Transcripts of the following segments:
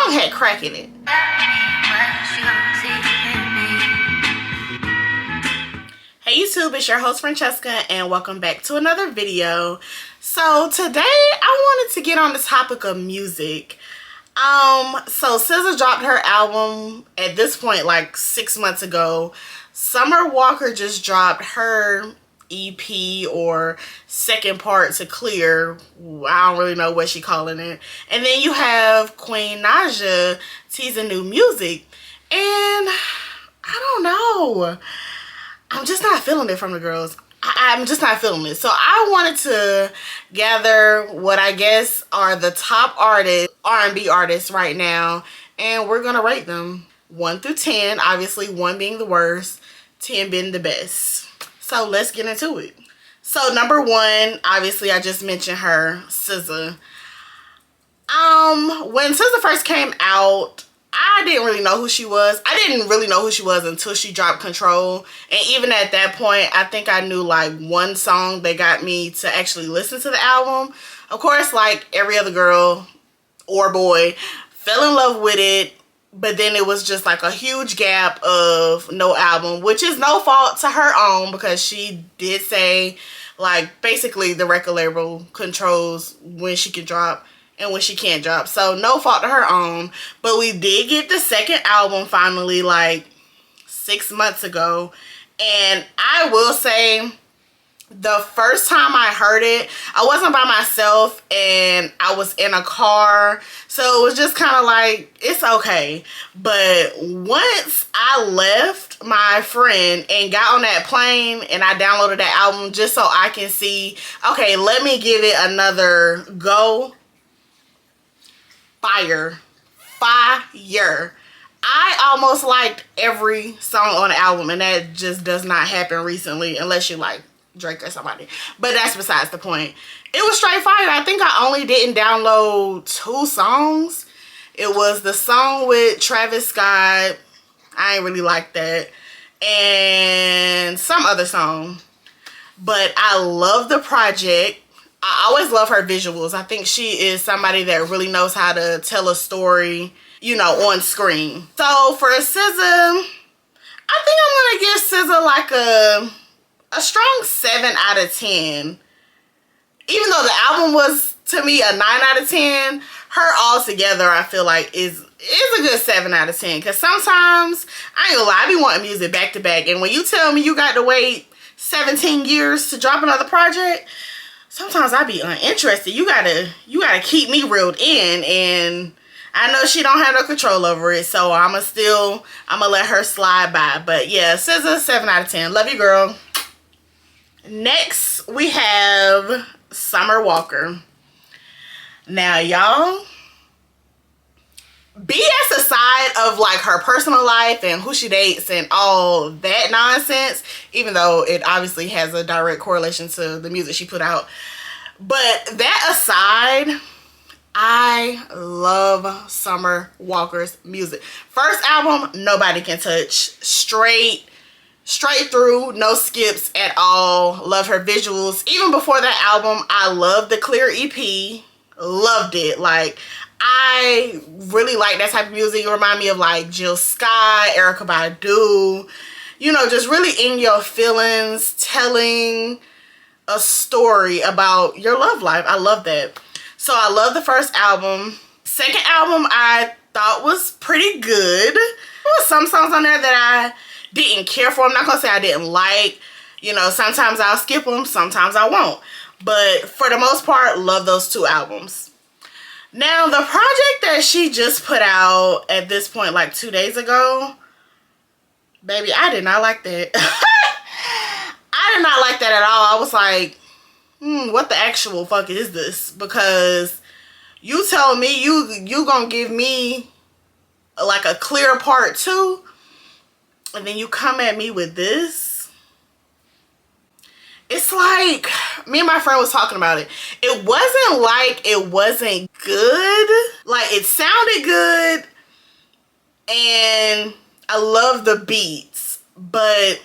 song had crack in it. Hey YouTube, it's your host Francesca and welcome back to another video. So today I wanted to get on the topic of music. So SZA dropped her album at this point like 6 months ago. Summer Walker just dropped her EP or second part to Clear. I don't really know what she calling it. And then you have Queen Naija teasing new music. And I don't know. I'm just not feeling it from the girls. I'm just not feeling it. So I wanted to gather what I guess are the top artists, R&B artists right now. And we're going to rate them 1 through 10. Obviously 1 being the worst, 10 being the best. So let's get into it. So number 1, obviously I just mentioned her, SZA. When SZA first came out, I didn't really know who she was. I didn't really know who she was until she dropped Control. And even at that point, I think I knew like one song that got me to actually listen to the album. Of course, like every other girl or boy, fell in love with it. But then it was just like a huge gap of no album, which is no fault to her own because she did say like basically the record label controls when she can drop and when she can't drop. So no fault to her own. But we did get the second album finally like 6 months ago. And I will say the first time I heard it, I wasn't by myself and I was in a car. So it was just kind of like, it's okay. But once I left my friend and got on that plane and I downloaded that album just so I can see, okay, let me give it another go. Fire. I almost liked every song on the album, and that just does not happen recently unless you like Drake or somebody. But that's besides the point. It was straight fire. I think I only didn't download 2 songs. It was the song with Travis Scott. I ain't really like that. And some other song. But I love the project. I always love her visuals. I think she is somebody that really knows how to tell a story, you know, on screen. So for SZA, I think I'm going to give SZA like a strong 7 out of 10. Even though the album was, to me, a 9 out of 10, her altogether, I feel like, is a good 7 out of 10. Because sometimes, I ain't gonna lie, I be wanting music back to back. And when you tell me you got to wait 17 years to drop another project, sometimes I be uninterested. You gotta keep me reeled in, and I know she don't have no control over it, so I'ma let her slide by. But yeah, SZA, 7 out of 10. Love you, girl. Next, we have Summer Walker. Now, y'all, BS aside of like her personal life and who she dates and all that nonsense, even though it obviously has a direct correlation to the music she put out. But that aside, I love Summer Walker's music. First album, nobody can touch. Straight through, no skips at all. Love her visuals. Even before that album, I loved the Clear EP. Loved it. Like, I really like that type of music. It remind me of like Jill Scott, Erykah Badu. You know, just really in your feelings, telling a story about your love life. I love that. So I love the first album. Second album I thought was pretty good. There was some songs on there that I didn't care for. I'm not gonna say I didn't like. You know, sometimes I'll skip them, sometimes I won't. But for the most part, love those 2 albums. Now, the project that she just put out at this point, like 2 days ago, baby, I did not like that. I did not like that at all. I was like, what the actual fuck is this? Because you tell me you gonna give me like a Clear part 2, and then you come at me with this. It's like, me and my friend was talking about it. It wasn't like it wasn't good. Like, it sounded good. And I love the beats. But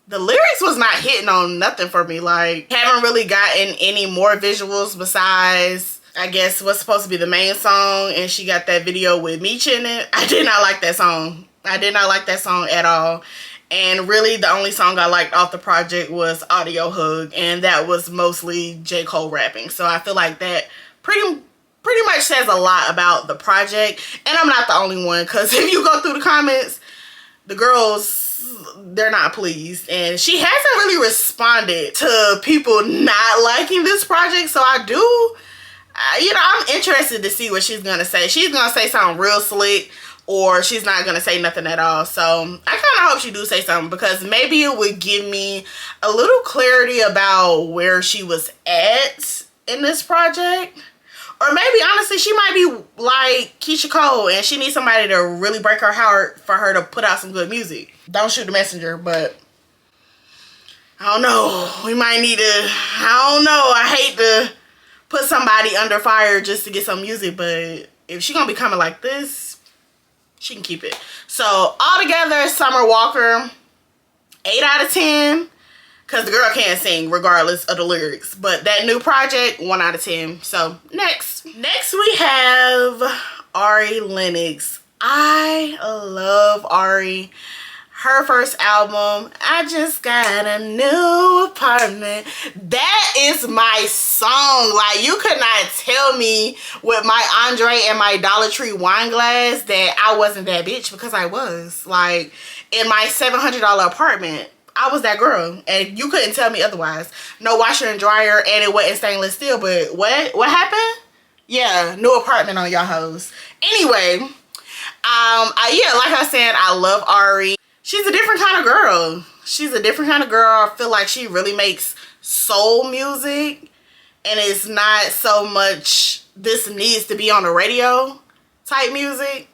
the lyrics was not hitting on nothing for me. Like, haven't really gotten any more visuals besides I guess what's supposed to be the main song, and she got that video with Meech in it. I did not like that song. I did not like that song at all. And really the only song I liked off the project was Audio Hug, and that was mostly J. Cole rapping. So I feel like that pretty much says a lot about the project. And I'm not the only one, because if you go through the comments, the girls, they're not pleased. And she hasn't really responded to people not liking this project. So I do, you know, I'm interested to see what she's going to say. She's going to say something real slick, or she's not going to say nothing at all. So I kind of hope she do say something, because maybe it would give me a little clarity about where she was at in this project. Or maybe, honestly, she might be like Keisha Cole and she needs somebody to really break her heart for her to put out some good music. Don't shoot the messenger, but I don't know. We might need to, I don't know. I hate to put somebody under fire just to get some music, but if she gonna be coming like this, she can keep it. So altogether, Summer Walker, 8 out of 10. Because the girl can't sing regardless of the lyrics. But that new project, 1 out of 10. So next we have Ari Lennox. I love Ari. Her first album, I Just Got a New Apartment. That is my song. Like, you could not tell me with my Andre and my Dollar Tree wine glass that I wasn't that bitch, because I was. Like, in my $700 apartment, I was that girl, and you couldn't tell me otherwise. No washer and dryer, and it wasn't stainless steel, but what happened? Yeah, new apartment on y'all hoes. Anyway, yeah, like I said, I love Ari. She's a different kind of girl. She's a different kind of girl. I feel like she really makes soul music, and it's not so much this needs to be on the radio type music.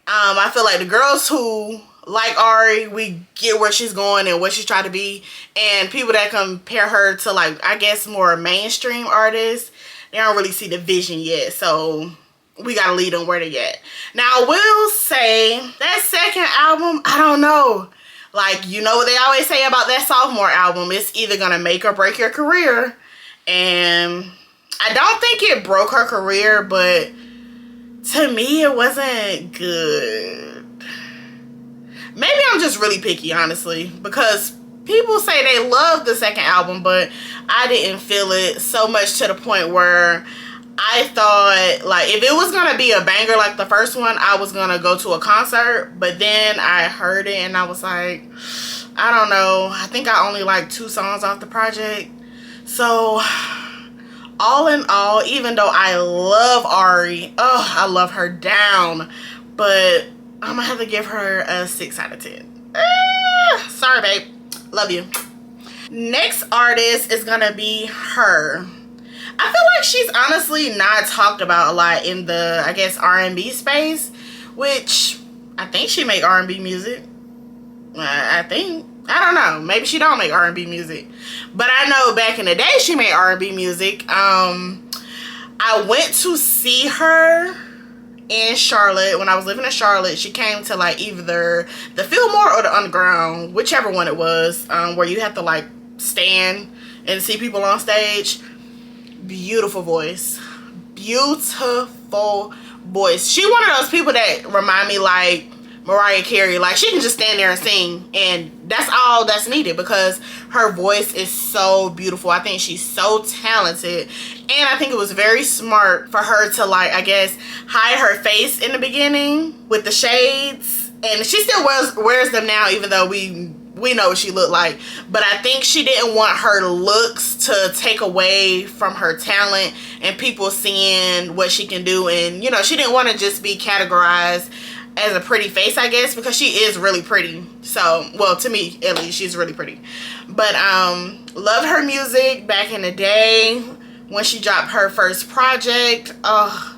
I feel like the girls who like Ari, we get where she's going and what she's trying to be, and people that compare her to, like, I guess more mainstream artists, they don't really see the vision yet, so we gotta lead them where they at. Now, I will say that second album, I don't know, like, you know what they always say about that sophomore album, it's either gonna make or break your career. And I don't think it broke her career, but to me it wasn't good. Maybe I'm just really picky, honestly, because people say they love the second album, but I didn't feel it so much to the point where I thought, like, if it was gonna be a banger like the first one, I was gonna go to a concert. But then I heard it and I was like, I don't know, I think I only like 2 songs off the project. So all in all, even though I love Ari, oh, I love her down, but I'm gonna have to give her a 6 out of 10. Sorry, babe. Love you. Next artist is gonna be her. I feel like she's honestly not talked about a lot in the, I guess, R&B space, which I think she make R&B music. I think. I don't know. Maybe she don't make R&B music. But I know back in the day she made R&B music. I went to see her in Charlotte. When I was living in Charlotte, she came to, like, either the Fillmore or the Underground, whichever one it was, where you have to, like, stand and see people on stage. Beautiful voice. Beautiful voice. She one of those people that remind me like Mariah Carey. Like, she can just stand there and sing, and that's all that's needed, because her voice is so beautiful. I think she's so talented, and I think it was very smart for her to, like, I guess, hide her face in the beginning with the shades, and she still wears them now, even though we know what she looked like. But I think she didn't want her looks to take away from her talent and people seeing what she can do, and, you know, she didn't want to just be categorized as a pretty face, I guess, because she is really pretty. So, well, to me at least, she's really pretty. But loved her music back in the day when she dropped her first project. Oh,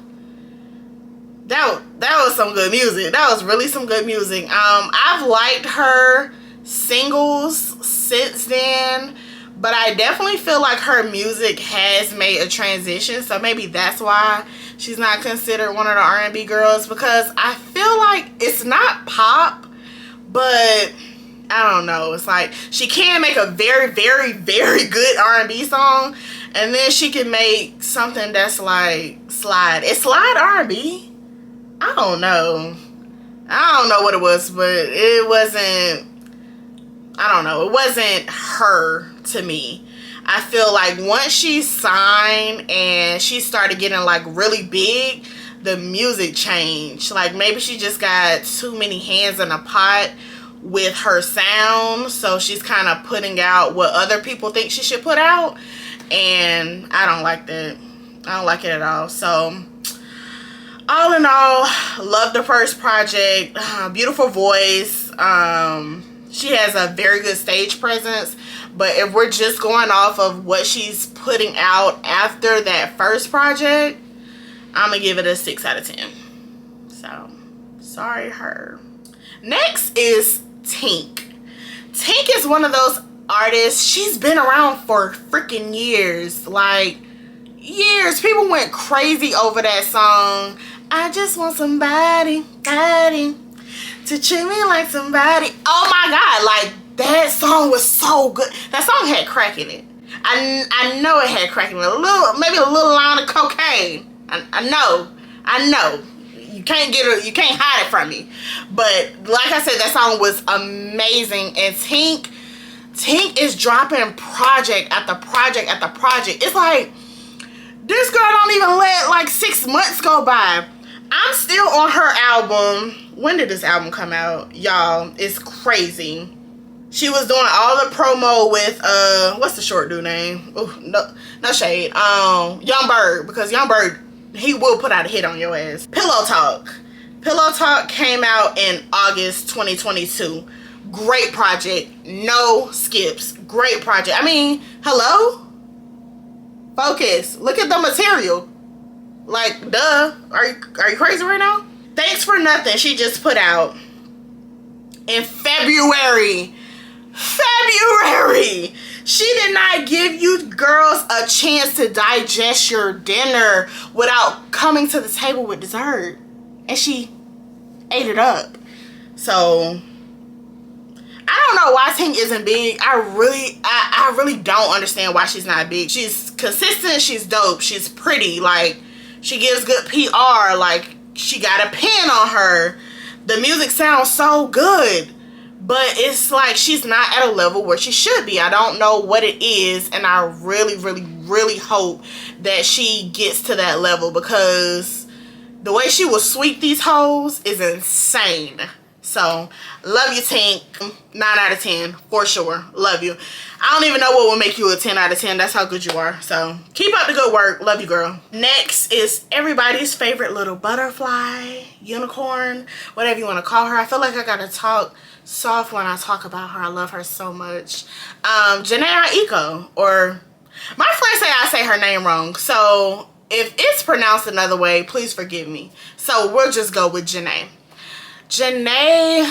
that was some good music. That was really some good music. I've liked her singles since then, but I definitely feel like her music has made a transition, so maybe that's why she's not considered one of the R&B girls, because I feel like it's not pop, but I don't know, it's like she can make a very, very, very good R&B song, And then she can make something that's like slide. It's slide R&B? I don't know. I don't know what it was, but it wasn't, I don't know. It wasn't her to me. I feel like once she signed and she started getting like really big, the music changed. Like maybe she just got too many hands in a pot with her sound, so she's kind of putting out what other people think she should put out, and I don't like that. I don't like it at all. So all in all, love the first project. Beautiful voice. She has a very good stage presence, but if we're just going off of what she's putting out after that first project, I'm gonna give it a 6 out of 10. So sorry her. Next is Tink. Tink is one of those artists, she's been around for freaking years. Like years. People went crazy over that song. I just want somebody to treat me like somebody. Oh my god, like that song was so good. That song had crack in it. I know it had crack in it. Maybe a little line of cocaine. I know. You can't get it, you can't hide it from me. But like I said, that song was amazing. And Tink is dropping project after project after project. It's like this girl don't even let like 6 months go by. I'm still on her album. When did this album come out? Y'all, it's crazy. She was doing all the promo with what's the short dude name? Oh, no shade. Young Bird, because Young Bird, he will put out a hit on your ass. Pillow Talk. Pillow Talk came out in August 2022. Great project. No skips. Great project. I mean, hello? Focus. Look at the material. Like, duh. Are you crazy right now? Thanks for Nothing. She just put out in February. She did not give you girls a chance to digest your dinner without coming to the table with dessert. And she ate it up. So I don't know why Tink isn't big. I really don't understand why she's not big. She's consistent, she's dope, she's pretty, like she gives good PR, like she got a pen on her. The music sounds so good. But it's like she's not at a level where she should be. I don't know what it is, and I really hope that she gets to that level, because the way she will sweep these hoes is insane. So, love you, Tink. 9 out of 10, for sure. Love you. I don't even know what will make you a 10 out of 10. That's how good you are. So, keep up the good work. Love you, girl. Next is everybody's favorite little butterfly, unicorn, whatever you want to call her. I feel like I gotta talk soft when I talk about her. I love her so much. Janae Aiko, or my friends say I say her name wrong. So, if it's pronounced another way, please forgive me. So, we'll just go with Janae. Janae,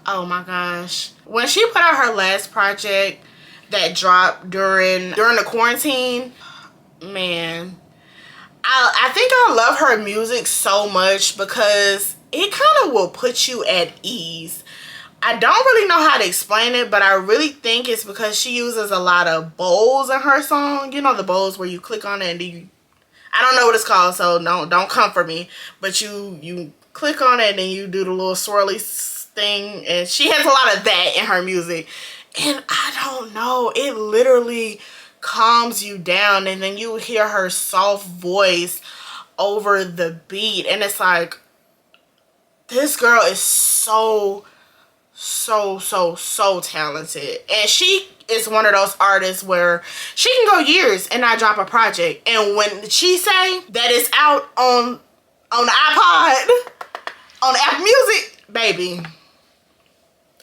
oh my gosh. When she put out her last project that dropped during the quarantine, man, I think I love her music so much because it kind of will put you at ease. I don't really know how to explain it, but I really think it's because she uses a lot of bowls in her song. You know, the bowls where you click on it and I don't know what it's called, so don't come for me. But you click on it and you do the little swirly thing, and she has a lot of that in her music. And I don't know, it literally calms you down, and then you hear her soft voice over the beat, and it's like, this girl is so talented. And she is one of those artists where she can go years and not drop a project, and when she say that it's out on the iPod, on Apple Music, baby,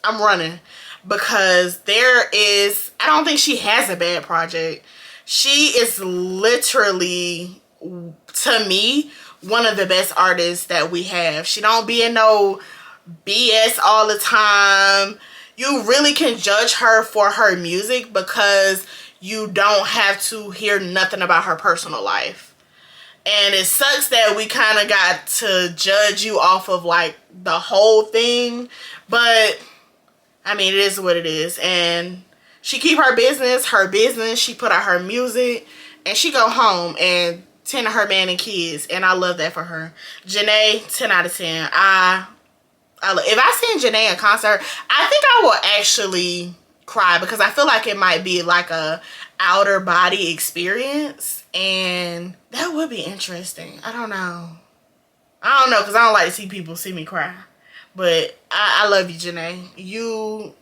I'm running. Because I don't think she has a bad project. She is literally, to me, one of the best artists that we have. She don't be in no BS all the time. You really can judge her for her music because you don't have to hear nothing about her personal life. And it sucks that we kind of got to judge you off of like the whole thing. But I mean, it is what it is. And she keep her business. She put out her music. and she go home and tend to her man and kids, and I love that for her. Janae, 10 out of 10. If I seen Janae in concert, I think I will actually cry, because I feel like it might be like a outer body experience, and that would be interesting. I don't know, because I don't like to see people see me cry. But I love you, Janae. You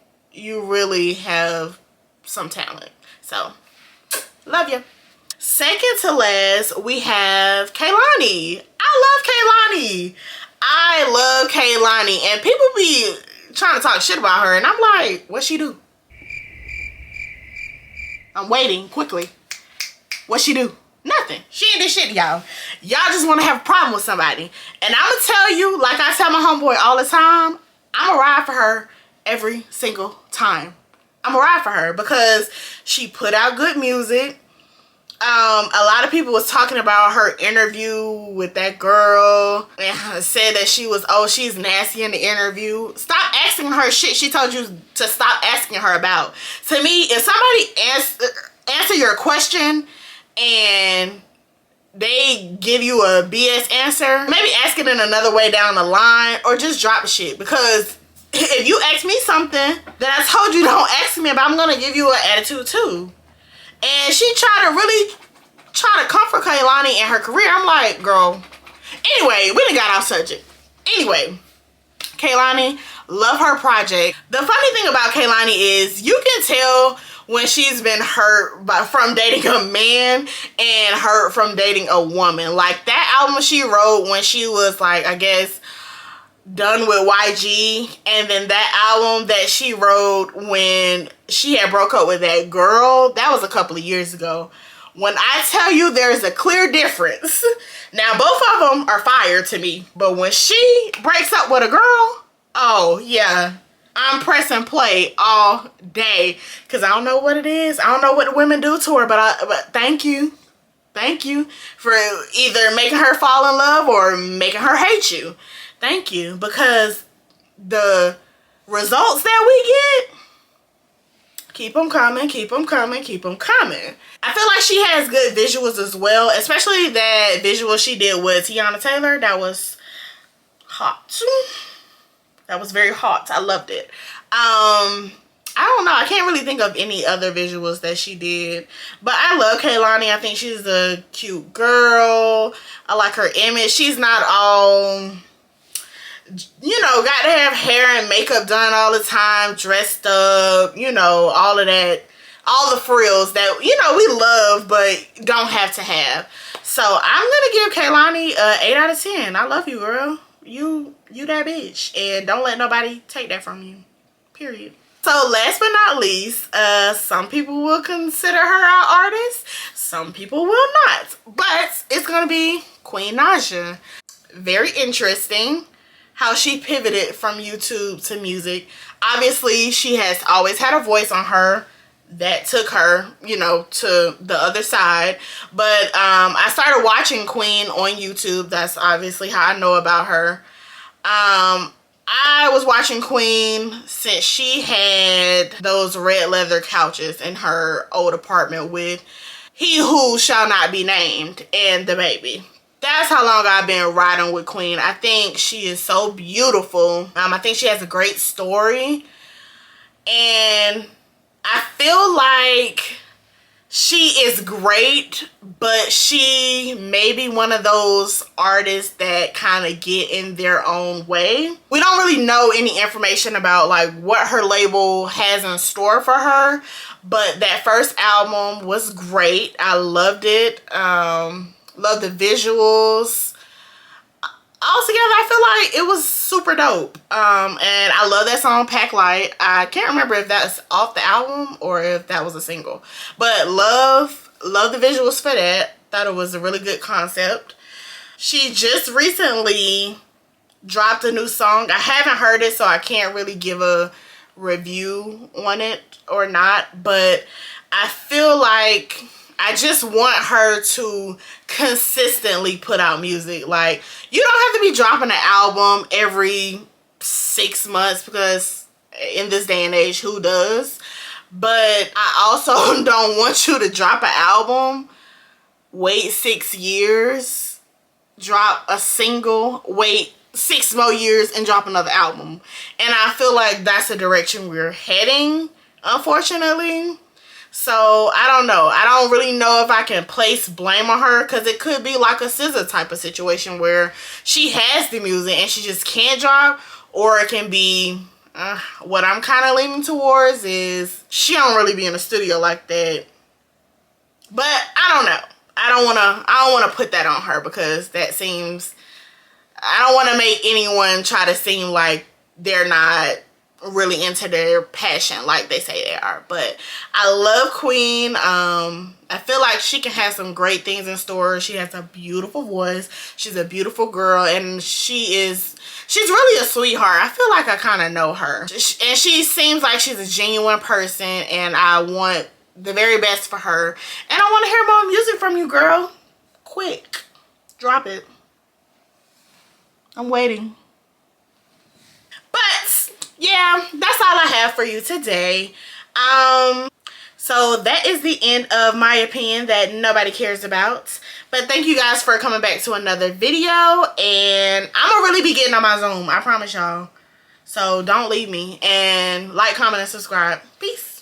really have some talent. So, love you. Second to last, we have Kehlani. I love Kehlani. And people be trying to talk shit about her. And I'm like, what she do? I'm waiting quickly. What she do? Nothing. She ain't did shit, y'all. Y'all just want to have a problem with somebody. And I'm going to tell you, like I tell my homeboy all the time, I'm going to ride for her every single time. I'm going to ride for her because she put out good music. A lot of people was talking about her interview with that girl and said that she's nasty in the interview. Stop asking her shit she told you to stop asking her about. To me, if somebody answer your question and they give you a BS answer, maybe ask it in another way down the line, or just drop the shit. Because if you ask me something that I told you don't ask me about, I'm gonna give you an attitude too. And she tried to comfort Kehlani in her career. I'm like, girl. Anyway, we done got off subject. Anyway, Kehlani, love her project. The funny thing about Kehlani is you can tell when she's been hurt from dating a man and hurt from dating a woman. Like that album she wrote when she was like, I guess, done with YG, and then that album that she wrote when she had broke up with that girl, that was a couple of years ago. When I tell you there's a clear difference, now both of them are fire to me, but when she breaks up with a girl, oh yeah, I'm pressing play all day, because I don't know what it is. I don't know what the women do to her, but thank you for either making her fall in love or making her hate you. Thank you, because the results that we get, keep them coming, keep them coming, keep them coming. I feel like she has good visuals as well, especially that visual she did with Tiana Taylor. That was hot. That was very hot. I loved it. I don't know. I can't really think of any other visuals that she did. But I love Kehlani. I think she's a cute girl. I like her image. She's not all, you know, got to have hair and makeup done all the time, dressed up, you know, all of that, all the frills that, you know, we love but don't have to have. So I'm going to give Kehlani a 8 out of 10. I love you, girl. You that bitch. And don't let nobody take that from you. Period. So last but not least, some people will consider her an artist. Some people will not. But it's going to be Queen Naija. Very interesting how she pivoted from YouTube to music. Obviously, she has always had a voice on her that took her, you know, to the other side. But I started watching Queen on YouTube. That's obviously how I know about her. I was watching Queen since she had those red leather couches in her old apartment with He Who Shall Not Be Named and the baby. That's how long I've been riding with Queen. I think she is so beautiful. I think she has a great story. And I feel like she is great, but she may be one of those artists that kind of get in their own way. We don't really know any information about like what her label has in store for her, but that first album was great. I loved it. Love the visuals. Altogether, I feel like it was super dope. And I love that song, Pack Light. I can't remember if that's off the album or if that was a single. But love the visuals for that. Thought it was a really good concept. She just recently dropped a new song. I haven't heard it, so I can't really give a review on it or not. But I feel like I just want her to consistently put out music. Like, you don't have to be dropping an album every 6 months, because in this day and age, who does? But I also don't want you to drop an album wait 6 years, drop a single, wait 6 more years and drop another album. And I feel like that's the direction we're heading, unfortunately. So I don't know. I don't really know if I can place blame on her, because it could be like a SZA type of situation where she has the music and she just can't drop, or it can be what I'm kind of leaning towards is she don't really be in the studio like that. But I don't know. I don't want to put that on her, because that seems, I don't want to make anyone try to seem like they're not really into their passion like they say they are. But I love Queen. I feel like she can have some great things in store. She has a beautiful voice. She's a beautiful girl, and she's really a sweetheart. I feel like I kind of know her, and she seems like she's a genuine person, and I want the very best for her. And I want to hear more music from you, girl. Quick, drop it. I'm waiting. But yeah, that's all I have for you today. So that is the end of my opinion that nobody cares about. But thank you guys for coming back to another video, and I'm gonna really be getting on my Zoom, I promise y'all. So don't leave me, and like, comment, and subscribe. Peace.